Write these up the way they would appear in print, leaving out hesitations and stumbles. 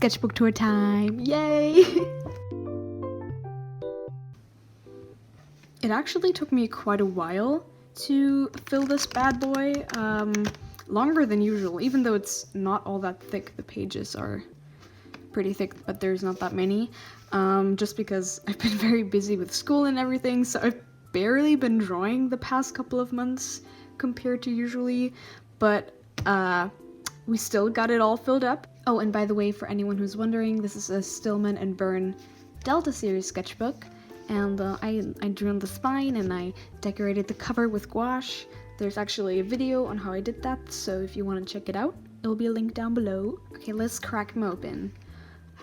Sketchbook tour time! Yay! It actually took me quite a while to fill this bad boy, longer than usual, even though it's not all that thick. The pages are pretty thick, but there's not that many, just because I've been very busy with school and everything, so I've barely been drawing the past couple of months compared to usually, but we still got it all filled up. Oh, and by the way, for anyone who's wondering, this is a Stillman and Byrne Delta series sketchbook, and I drew on the spine and I decorated the cover with gouache. There's actually a video on how I did that, so if you want to check it out, it'll be linked down below. Okay, let's crack them open.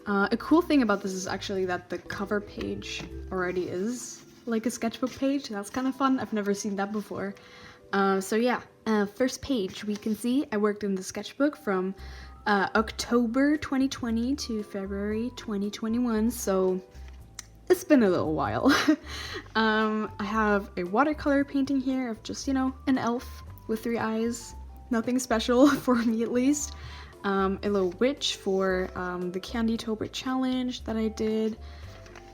A cool thing about this is actually that the cover page already is like a sketchbook page. That's kind of fun. I've never seen that before. So yeah, first page, we can see I worked in the sketchbook from October 2020 to February 2021, so it's been a little while. I have a watercolor painting here of just, you know, an elf with 3 eyes. Nothing special for me, at least. A little witch for the Candy-tober challenge that I did.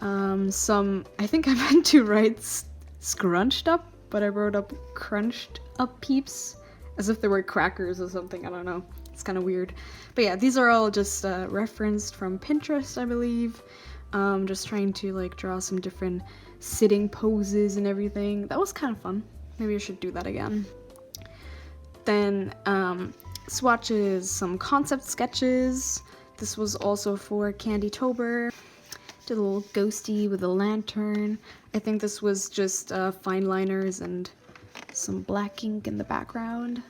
I think I meant to write scrunched up, but I wrote up crunched up peeps, as if they were crackers or something, I don't know. It's kind of weird. But yeah, these are all just referenced from Pinterest, I believe. Just trying to like draw some different sitting poses and everything. That was kind of fun. Maybe I should do that again. Then swatches, some concept sketches. This was also for Candy-tober. Did a little ghosty with a lantern. I think this was just fine liners and some black ink in the background.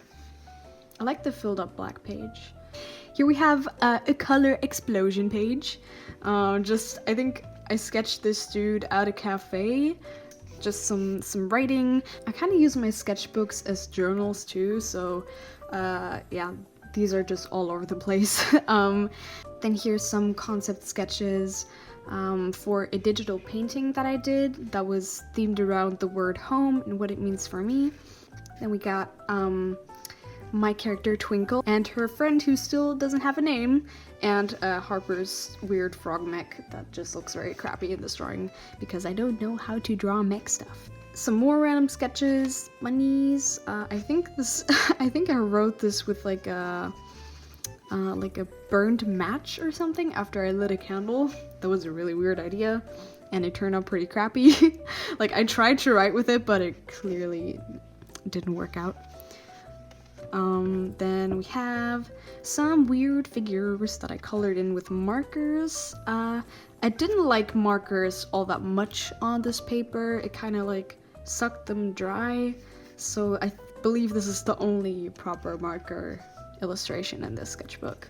I like the filled up black page. Here we have a color explosion page. I think I sketched this dude at a cafe. Just some writing. I kind of use my sketchbooks as journals too, so yeah, these are just all over the place. Then here's some concept sketches for a digital painting that I did that was themed around the word home and what it means for me. Then we got my character Twinkle and her friend who still doesn't have a name, and Harper's weird frog mech that just looks very crappy in this drawing because I don't know how to draw mech stuff. Some more random sketches, bunnies. I think I wrote this with like a burned match or something after I lit a candle. That was a really weird idea, and it turned out pretty crappy. Like, I tried to write with it, but it clearly didn't work out. Then we have some weird figures that I colored in with markers. I didn't like markers all that much on this paper. It kind of like sucked them dry, so I believe this is the only proper marker illustration in this sketchbook.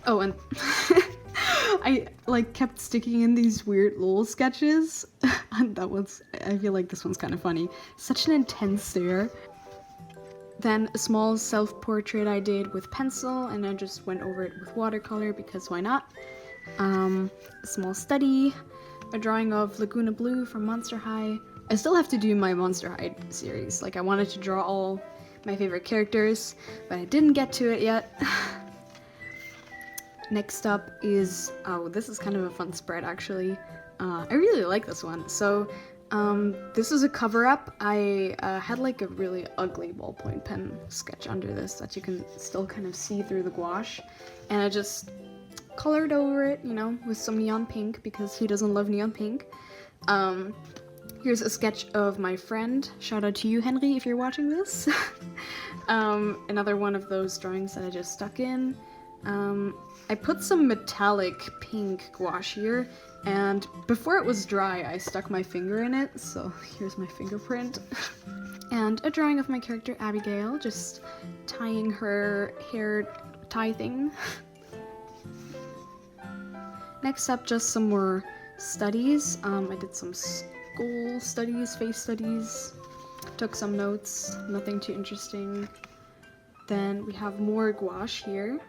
Oh, and I like kept sticking in these weird little sketches, and I feel like this one's kind of funny. Such an intense stare. Then a small self-portrait I did with pencil, and I just went over it with watercolor because why not? A small study, a drawing of Laguna Blue from Monster High. I still have to do my Monster High series. Like, I wanted to draw all my favorite characters, but I didn't get to it yet. Next up is, oh, this is kind of a fun spread actually. I really like this one. So this is a cover-up. I had like a really ugly ballpoint pen sketch under this that you can still kind of see through the gouache, and I just colored over it, you know, with some neon pink because who doesn't love neon pink. Here's a sketch of my friend. Shout out to you, Henry, if you're watching this. Another one of those drawings that I just stuck in. I put some metallic pink gouache here, and before it was dry, I stuck my finger in it, so here's my fingerprint. And a drawing of my character Abigail, just tying her hair tie thing. Next up, just some more studies. I did some school studies, face studies, took some notes, nothing too interesting. Then we have more gouache here.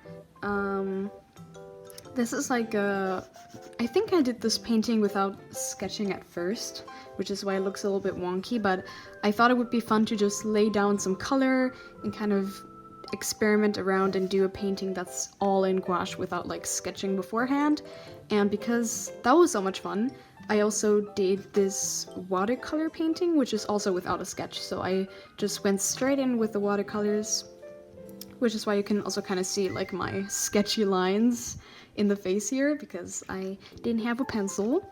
This is like I think I did this painting without sketching at first, which is why it looks a little bit wonky, but I thought it would be fun to just lay down some color and kind of experiment around and do a painting that's all in gouache without like sketching beforehand. And because that was so much fun, I also did this watercolor painting, which is also without a sketch. So I just went straight in with the watercolors, which is why you can also kind of see like my sketchy lines in the face here because I didn't have a pencil.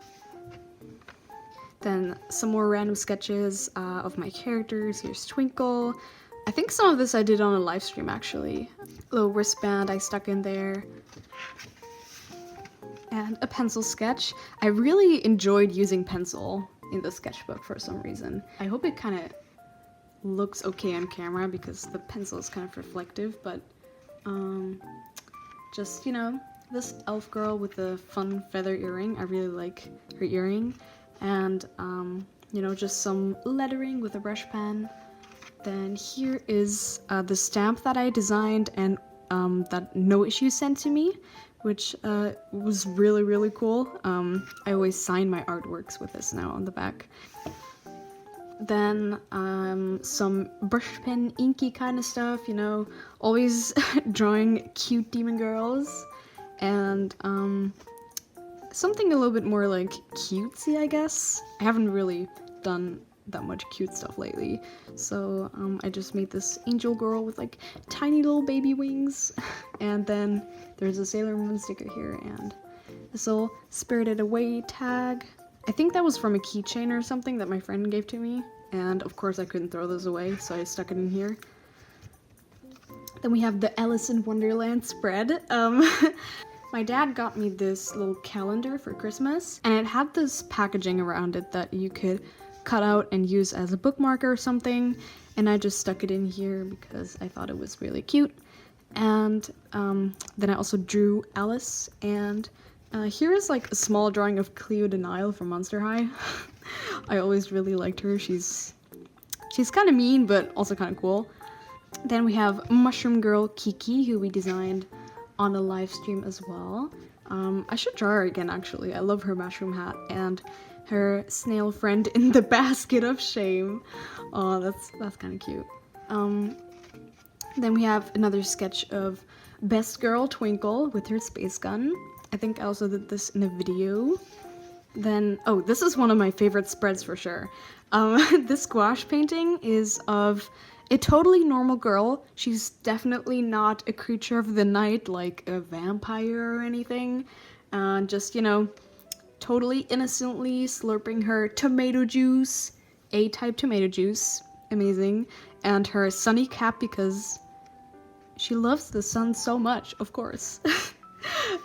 Then some more random sketches of my characters. Here's Twinkle. I think some of this I did on a live stream actually. A little wristband I stuck in there. And a pencil sketch. I really enjoyed using pencil in the sketchbook for some reason. I hope it kind of looks okay on camera because the pencil is kind of reflective, but just, you know, this elf girl with the fun feather earring. I really like her earring. And, you know, just some lettering with a brush pen. Then here is the stamp that I designed and that No Issue sent to me, which was really, really cool. I always sign my artworks with this now on the back. Then some brush pen inky kind of stuff, you know, always drawing cute demon girls. And something a little bit more like cutesy, I guess. I haven't really done that much cute stuff lately, so I just made this angel girl with like tiny little baby wings. And then there's a Sailor Moon sticker here and this little Spirited Away tag. I think that was from a keychain or something that my friend gave to me, and of course I couldn't throw those away, so I stuck it in here. Then we have the Ellison Wonderland spread. My dad got me this little calendar for Christmas, and it had this packaging around it that you could cut out and use as a bookmark or something, and I just stuck it in here because I thought it was really cute. And then I also drew Alice, and here is like a small drawing of Cleo Denial from Monster High. I always really liked her. She's kind of mean, but also kind of cool. Then we have Mushroom Girl Kiki, who we designed on a live stream as well. I should draw her again actually. I love her mushroom hat and her snail friend in the basket of shame. Oh, that's kind of cute. Then we have another sketch of Best Girl Twinkle with her space gun. I think I also did this in a video. Then, oh, this is one of my favorite spreads for sure. This gouache painting is of a totally normal girl. She's definitely not a creature of the night like a vampire or anything. Just, you know, totally innocently slurping her tomato juice, A-type tomato juice, amazing, and her sunny cap because she loves the sun so much, of course.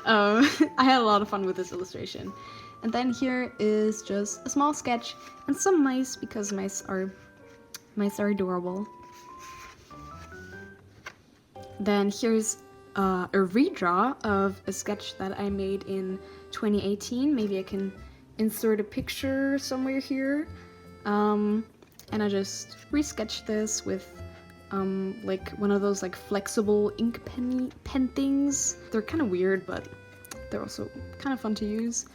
I had a lot of fun with this illustration. And then here is just a small sketch and some mice because mice are adorable. Then here's a redraw of a sketch that I made in 2018. Maybe I can insert a picture somewhere here. And I just resketched this with like one of those like flexible ink pen things. They're kind of weird, but they're also kind of fun to use.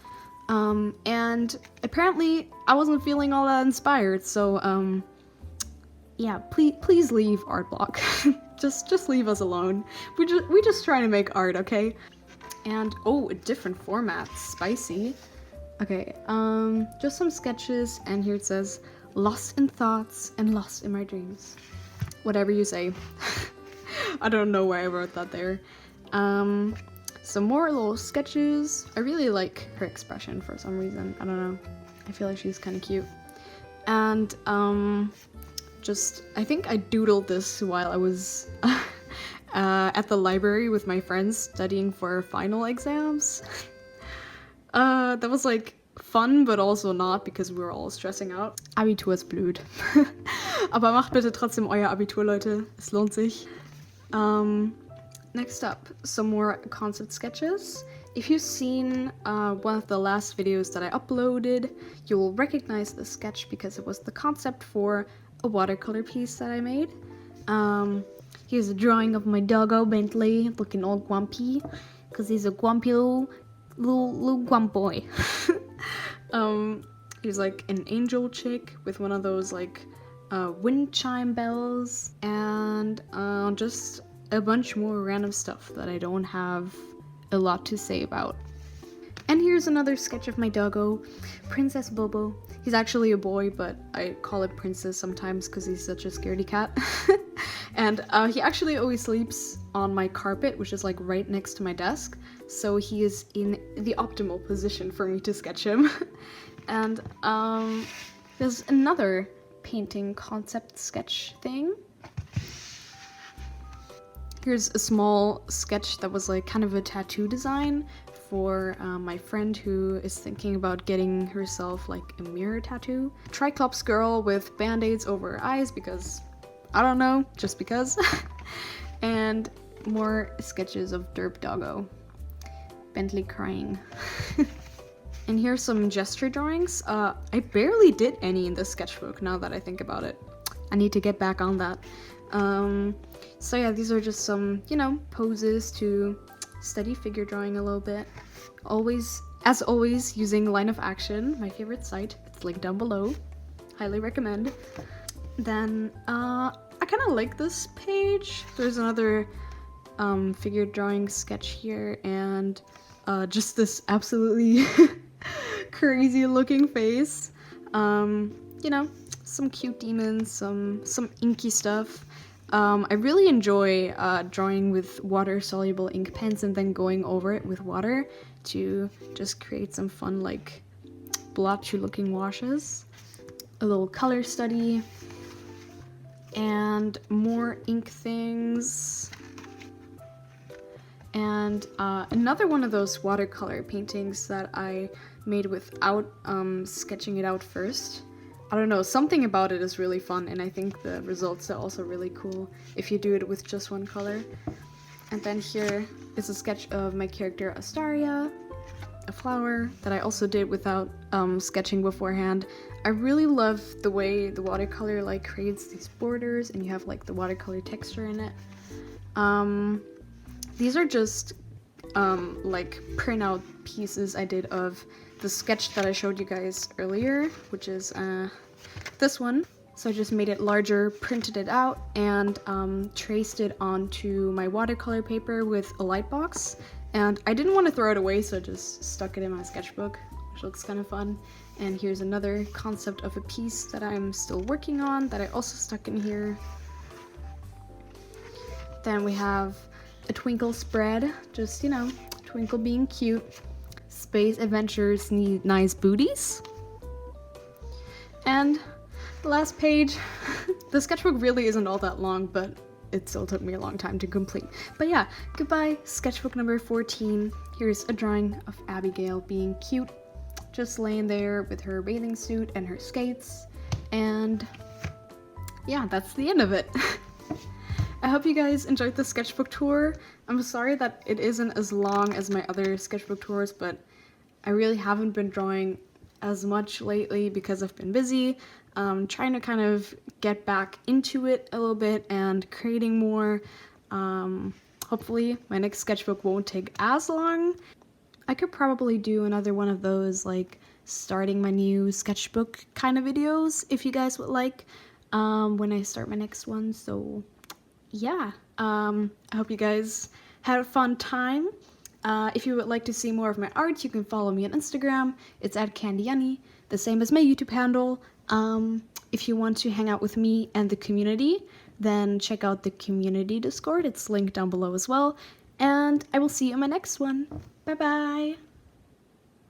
And apparently I wasn't feeling all that inspired, so yeah, please leave art block. just leave us alone. We just trying to make art, okay? And oh, a different format, spicy. Okay, just some sketches, and here it says lost in thoughts and lost in my dreams. Whatever you say. I don't know why I wrote that there. Some more little sketches. I really like her expression for some reason. I don't know. I feel like she's kind of cute. And I think I doodled this while I was at the library with my friends studying for final exams. That was like fun, but also not, because we were all stressing out. Abitur ist blöd. Aber macht bitte trotzdem euer Abitur, Leute. Es lohnt sich. Next up, some more concept sketches. If you've seen one of the last videos that I uploaded, you'll recognize this sketch because it was the concept for a watercolor piece that I made. Here's a drawing of my doggo Bentley looking all grumpy because he's a grumpy little grump boy. He's like an angel chick with one of those like wind chime bells, and just a bunch more random stuff that I don't have a lot to say about. And here's another sketch of my doggo, Princess Bobo. He's actually a boy, but I call it Princess sometimes because he's such a scaredy cat. And he actually always sleeps on my carpet, which is like right next to my desk. So he is in the optimal position for me to sketch him. And there's another painting concept sketch thing. Here's a small sketch that was like kind of a tattoo design for my friend who is thinking about getting herself like a mirror tattoo. Triclops girl with band-aids over her eyes because, I don't know, just because. And more sketches of Derp Doggo. Bentley crying. And here's some gesture drawings. I barely did any in this sketchbook now that I think about it. I need to get back on that. So yeah, these are just some, you know, poses to study figure drawing a little bit. Always, as always, using Line of Action, my favorite site. It's linked down below. Highly recommend. Then, I kind of like this page. There's another figure drawing sketch here, and just this absolutely crazy looking face. You know, some cute demons, some inky stuff. I really enjoy drawing with water-soluble ink pens and then going over it with water to just create some fun, like, blotchy-looking washes. A little color study. And more ink things. And another one of those watercolor paintings that I made without sketching it out first. I don't know, something about it is really fun, and I think the results are also really cool if you do it with just one color. And then here is a sketch of my character Astaria, a flower that I also did without sketching beforehand. I really love the way the watercolor like creates these borders and you have like the watercolor texture in it. These are just like printout pieces I did of the sketch that I showed you guys earlier, which is this one. So I just made it larger, printed it out, and traced it onto my watercolor paper with a light box. And I didn't want to throw it away, so I just stuck it in my sketchbook, which looks kind of fun. And here's another concept of a piece that I'm still working on that I also stuck in here. Then we have a Twinkle spread, just, you know, Twinkle being cute. Space adventures need nice booties. And the last page, the sketchbook really isn't all that long, but it still took me a long time to complete. But yeah, goodbye, sketchbook number 14. Here's a drawing of Abigail being cute, just laying there with her bathing suit and her skates. And yeah, that's the end of it. I hope you guys enjoyed the sketchbook tour. I'm sorry that it isn't as long as my other sketchbook tours, but I really haven't been drawing as much lately because I've been busy. Trying to kind of get back into it a little bit and creating more. Hopefully my next sketchbook won't take as long. I could probably do another one of those like starting my new sketchbook kind of videos if you guys would like when I start my next one. So yeah, I hope you guys had a fun time. If you would like to see more of my art, you can follow me on Instagram. It's @CandyYunny, the same as my YouTube handle. If you want to hang out with me and the community, then check out the community Discord. It's linked down below as well. And I will see you in my next one. Bye bye!